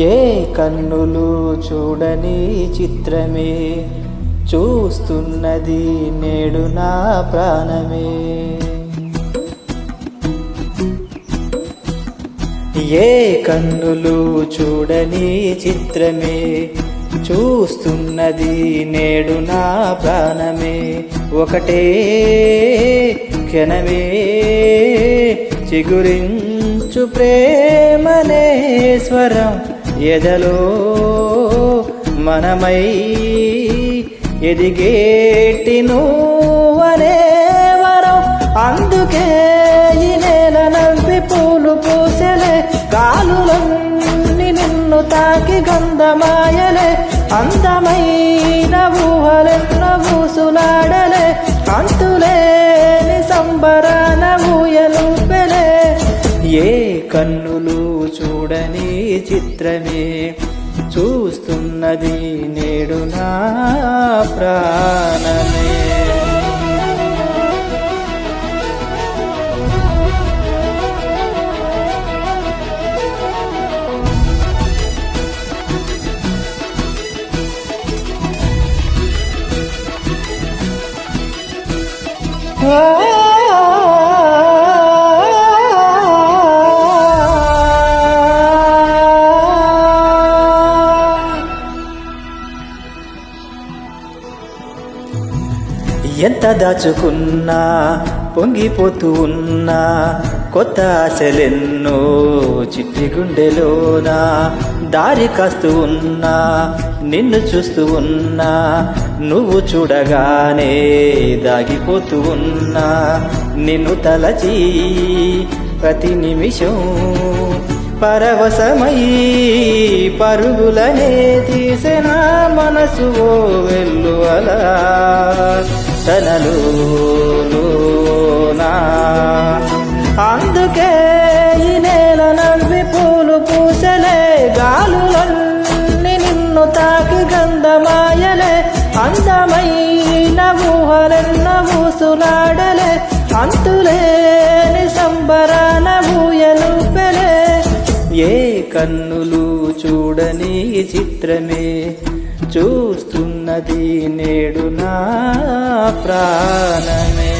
ఏ కన్నులు చూడని చిత్రమే చూస్తున్నది నేడు నా ప్రాణమే. ఏ కన్నులు చూడని చిత్రమే చూస్తున్నది నేడు నా ప్రాణమే. ఒకటే క్షణమే చిగురించు ప్రేమనే స్వరం ఎదలో మనమై ఎదిగేటి నువ్వనే వరం. అందుకే ఈ నేల నవ్వి పూలు పూసెలే, గాలులన్నీ నిన్ను తాకి గంధమాయలే. అందమైన ఊహలెన్న ఊసులాడలే, అంతులేని సంబరాన ఊయలుపెలే. ఏ కన్నులు చూడని చిత్రమే చూస్తున్నది నేడు నా ప్రాణమే. ఎంత దాచుకున్నా పొంగిపోతూ ఉన్నా, కొత్త ఆశలెన్నో చిట్టి గుండెలోనా. దారి కాస్తూ ఉన్నా, నిన్ను చూస్తూ ఉన్నా, నువ్వు చూడగానే దాగిపోతూ ఉన్నా. నిన్ను తలచి ప్రతి నిమిషం పరవశమై పరుగులనే తీసిన మనసు ఓ వెల్లువలా తనలోనా. అందుకే ఈ నేల నవ్వి పూలు పూసలే, గాలులన్నీ నిన్ను తాకి గంధమాయలే. అందమైన ఊహలెన్న ఊసులాడలే, అంతులేని సంబరాన ఊయలుపెలే. ఏ కన్నులు చూడని చిత్రమే చూస్తున్నది నేడు నా ప్రాణమే.